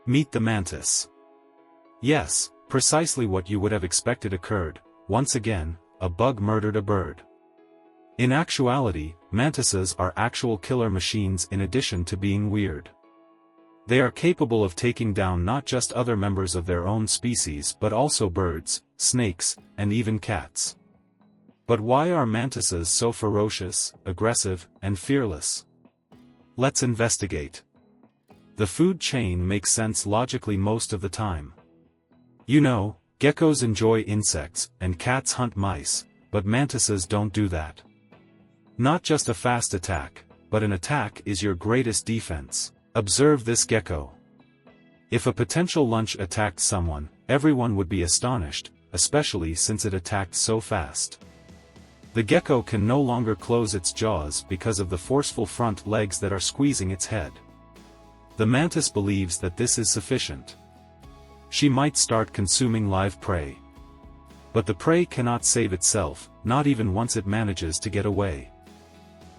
Meet the mantis. Yes, precisely what you would have expected occurred. Once again, a bug murdered a bird. In actuality, mantises are actual killer machines in addition to being weird. They are capable of taking down not just other members of their own species but also birds, snakes, and even cats. But why are mantises so ferocious, aggressive, and fearless? Let's investigate. The food chain makes sense logically most of the time. You know, geckos enjoy insects, and cats hunt mice, but mantises don't do that. Not just a fast attack, but an attack is your greatest defense. Observe this gecko. If a potential lunch attacked someone, everyone would be astonished, especially since it attacked so fast. The gecko can no longer close its jaws because of the forceful front legs that are squeezing its head. The mantis believes that this is sufficient. She might start consuming live prey. But the prey cannot save itself, not even once it manages to get away.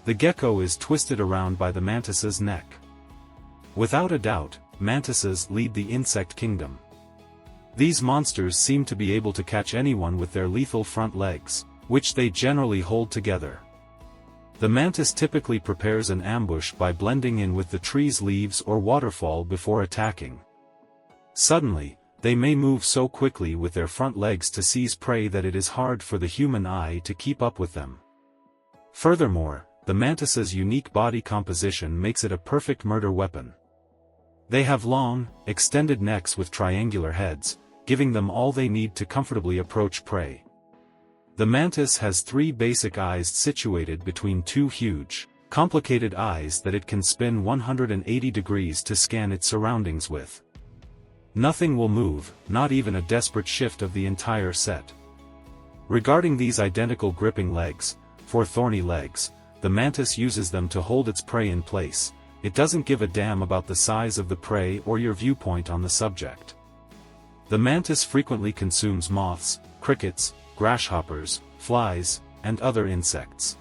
The gecko is twisted around by the mantis's neck. Without a doubt, mantises lead the insect kingdom. These monsters seem to be able to catch anyone with their lethal front legs, which they generally hold together. The mantis typically prepares an ambush by blending in with the tree's leaves or waterfall before attacking. Suddenly, they may move so quickly with their front legs to seize prey that it is hard for the human eye to keep up with them. Furthermore, the mantis's unique body composition makes it a perfect murder weapon. They have long, extended necks with triangular heads, giving them all they need to comfortably approach prey. The mantis has 3 basic eyes situated between 2 huge, complicated eyes that it can spin 180 degrees to scan its surroundings with. Nothing will move, not even a desperate shift of the entire set. Regarding these identical gripping legs, 4 thorny legs, the mantis uses them to hold its prey in place. It doesn't give a damn about the size of the prey or your viewpoint on the subject. The mantis frequently consumes moths, crickets, grasshoppers, flies, and other insects.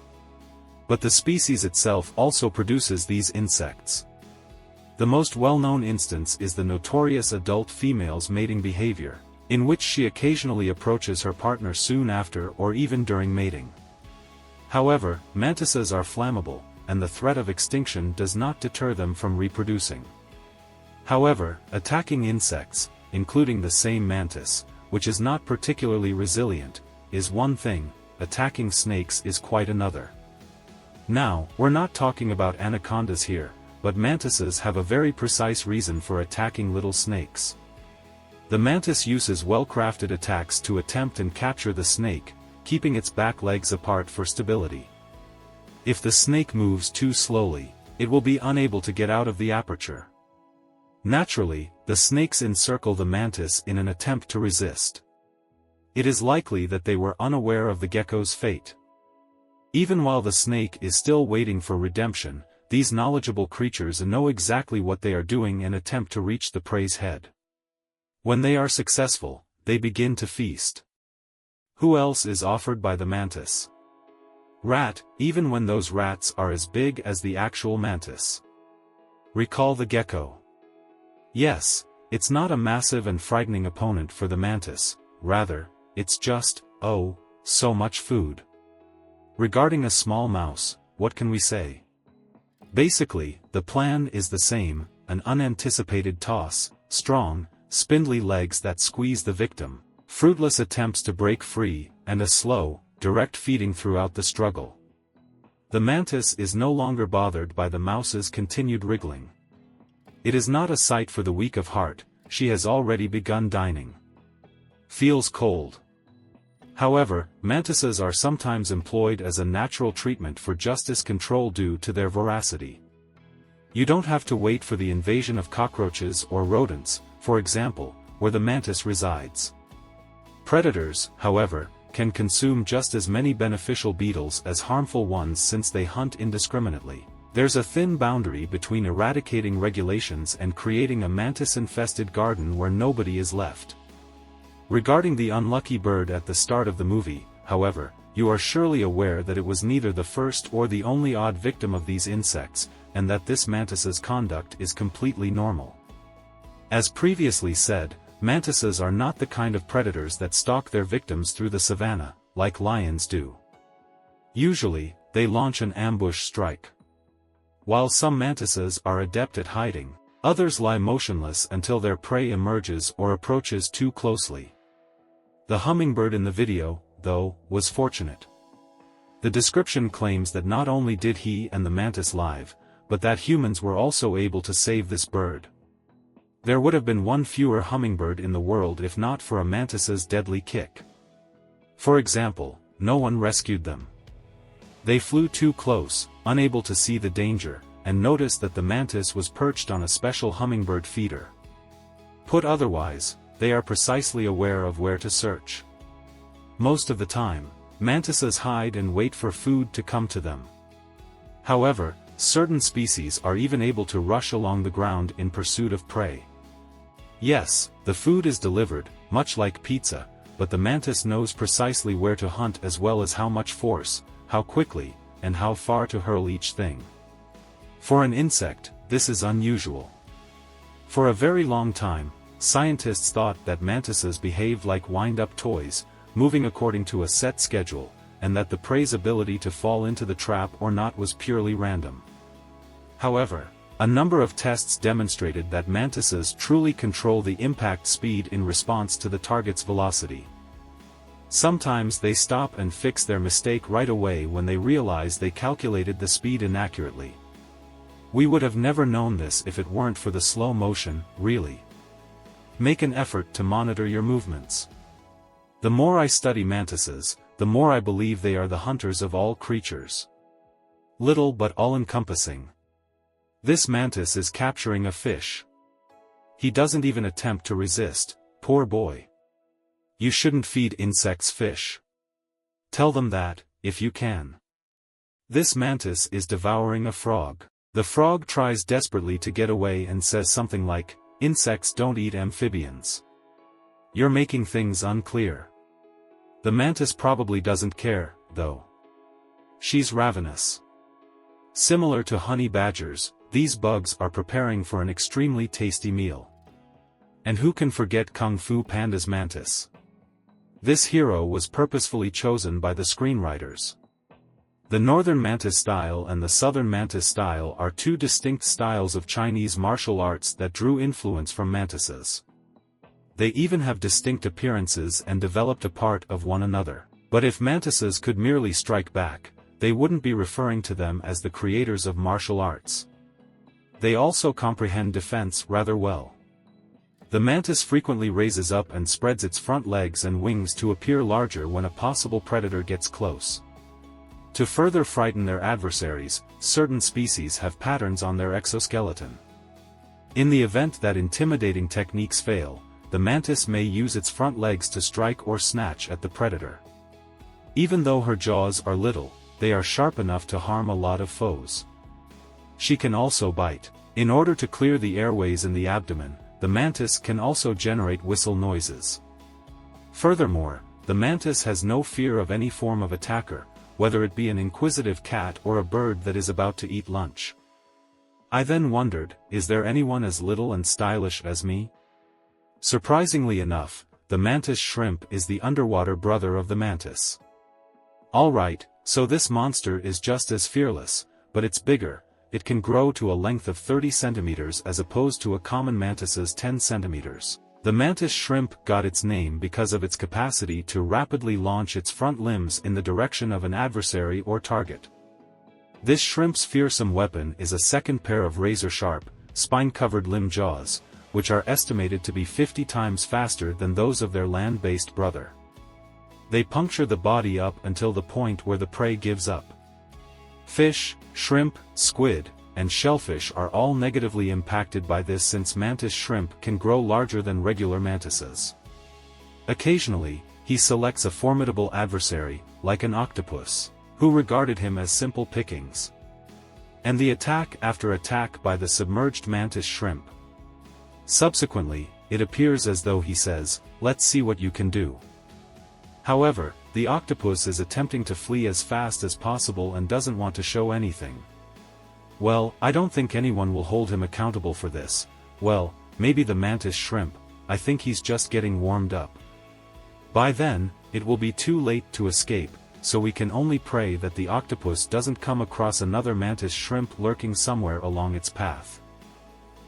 But the species itself also produces these insects. The most well-known instance is the notorious adult female's mating behavior, in which she occasionally approaches her partner soon after or even during mating. However, mantises are flammable, and the threat of extinction does not deter them from reproducing. However, attacking insects, including the same mantis, which is not particularly resilient, is one thing, attacking snakes is quite another. Now, we're not talking about anacondas here, but mantises have a very precise reason for attacking little snakes. The mantis uses well-crafted attacks to attempt and capture the snake, keeping its back legs apart for stability. If the snake moves too slowly, it will be unable to get out of the aperture. Naturally, the snakes encircle the mantis in an attempt to resist. It is likely that they were unaware of the gecko's fate. Even while the snake is still waiting for redemption, these knowledgeable creatures know exactly what they are doing and attempt to reach the prey's head. When they are successful, they begin to feast. Who else is offered by the mantis? Rat, even when those rats are as big as the actual mantis. Recall the gecko. Yes, it's not a massive and frightening opponent for the mantis, rather, it's just, oh, so much food. Regarding a small mouse, what can we say? Basically, the plan is the same, an unanticipated toss, strong, spindly legs that squeeze the victim, fruitless attempts to break free, and a slow, direct feeding throughout the struggle. The mantis is no longer bothered by the mouse's continued wriggling. It is not a sight for the weak of heart, she has already begun dining. Feels cold. However, mantises are sometimes employed as a natural treatment for justice control due to their voracity. You don't have to wait for the invasion of cockroaches or rodents, for example, where the mantis resides. Predators, however, can consume just as many beneficial beetles as harmful ones since they hunt indiscriminately. There's a thin boundary between eradicating regulations and creating a mantis-infested garden where nobody is left. Regarding the unlucky bird at the start of the movie, however, you are surely aware that it was neither the first or the only odd victim of these insects, and that this mantis's conduct is completely normal. As previously said, mantises are not the kind of predators that stalk their victims through the savanna, like lions do. Usually, they launch an ambush strike. While some mantises are adept at hiding, others lie motionless until their prey emerges or approaches too closely. The hummingbird in the video, though, was fortunate. The description claims that not only did he and the mantis live, but that humans were also able to save this bird. There would have been one fewer hummingbird in the world if not for a mantis's deadly kick. For example, no one rescued them. They flew too close, unable to see the danger, and noticed that the mantis was perched on a special hummingbird feeder. Put otherwise, they are precisely aware of where to search. Most of the time, mantises hide and wait for food to come to them. However, certain species are even able to rush along the ground in pursuit of prey. Yes, the food is delivered, much like pizza, but the mantis knows precisely where to hunt as well as how much force, how quickly, and how far to hurl each thing. For an insect, this is unusual. For a very long time, scientists thought that mantises behaved like wind-up toys, moving according to a set schedule, and that the prey's ability to fall into the trap or not was purely random. However, a number of tests demonstrated that mantises truly control the impact speed in response to the target's velocity. Sometimes they stop and fix their mistake right away when they realize they calculated the speed inaccurately. We would have never known this if it weren't for the slow motion, really. Make an effort to monitor your movements. The more I study mantises, the more I believe they are the hunters of all creatures. Little but all-encompassing. This mantis is capturing a fish. He doesn't even attempt to resist, poor boy. You shouldn't feed insects fish. Tell them that, if you can. This mantis is devouring a frog. The frog tries desperately to get away and says something like, "Insects don't eat amphibians." You're making things unclear. The mantis probably doesn't care, though. She's ravenous. Similar to honey badgers, these bugs are preparing for an extremely tasty meal. And who can forget Kung Fu Panda's mantis? This hero was purposefully chosen by the screenwriters. The northern mantis style and the southern mantis style are two distinct styles of Chinese martial arts that drew influence from mantises. They even have distinct appearances and developed a part of one another. But if mantises could merely strike back, they wouldn't be referring to them as the creators of martial arts. They also comprehend defense rather well. The mantis frequently raises up and spreads its front legs and wings to appear larger when a possible predator gets close. To further frighten their adversaries, certain species have patterns on their exoskeleton. In the event that intimidating techniques fail, the mantis may use its front legs to strike or snatch at the predator. Even though her jaws are little, they are sharp enough to harm a lot of foes. She can also bite. In order to clear the airways in the abdomen, the mantis can also generate whistle noises. Furthermore, the mantis has no fear of any form of attacker, whether it be an inquisitive cat or a bird that is about to eat lunch. I then wondered, is there anyone as little and stylish as me? Surprisingly enough, the mantis shrimp is the underwater brother of the mantis. Alright, so this monster is just as fearless, but it's bigger. It can grow to a length of 30 centimeters as opposed to a common mantis's 10 centimeters. The mantis shrimp got its name because of its capacity to rapidly launch its front limbs in the direction of an adversary or target. This shrimp's fearsome weapon is a second pair of razor-sharp, spine-covered limb jaws, which are estimated to be 50 times faster than those of their land-based brother. They puncture the body up until the point where the prey gives up. Fish, shrimp, squid, and shellfish are all negatively impacted by this since mantis shrimp can grow larger than regular mantises. Occasionally, he selects a formidable adversary, like an octopus, who regarded him as simple pickings. And the attack after attack by the submerged mantis shrimp. Subsequently, it appears as though he says, "Let's see what you can do." However, the octopus is attempting to flee as fast as possible and doesn't want to show anything. Well, I don't think anyone will hold him accountable for this. Well, maybe the mantis shrimp, I think he's just getting warmed up. By then, it will be too late to escape, so we can only pray that the octopus doesn't come across another mantis shrimp lurking somewhere along its path.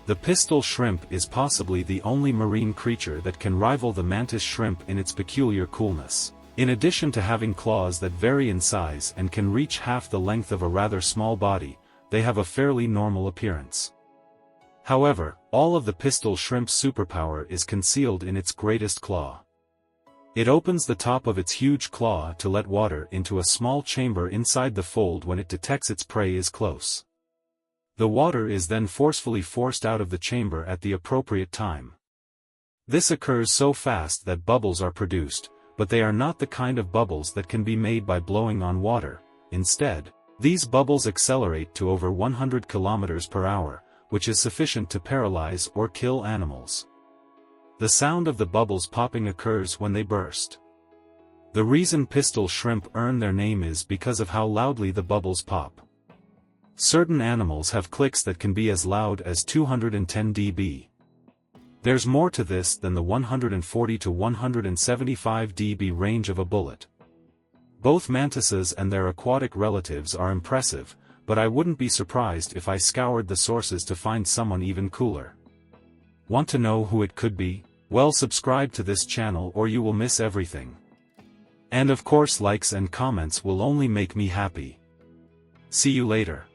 The pistol shrimp is possibly the only marine creature that can rival the mantis shrimp in its peculiar coolness. In addition to having claws that vary in size and can reach half the length of a rather small body, they have a fairly normal appearance. However, all of the pistol shrimp's superpower is concealed in its greatest claw. It opens the top of its huge claw to let water into a small chamber inside the fold when it detects its prey is close. The water is then forcefully forced out of the chamber at the appropriate time. This occurs so fast that bubbles are produced, but they are not the kind of bubbles that can be made by blowing on water. Instead, these bubbles accelerate to over 100 km per hour, which is sufficient to paralyze or kill animals. The sound of the bubbles popping occurs when they burst. The reason pistol shrimp earn their name is because of how loudly the bubbles pop. Certain animals have clicks that can be as loud as 210 dB. There's more to this than the 140 to 175 dB range of a bullet. Both mantises and their aquatic relatives are impressive, but I wouldn't be surprised if I scoured the sources to find someone even cooler. Want to know who it could be? Well, subscribe to this channel or you will miss everything. And of course, likes and comments will only make me happy. See you later.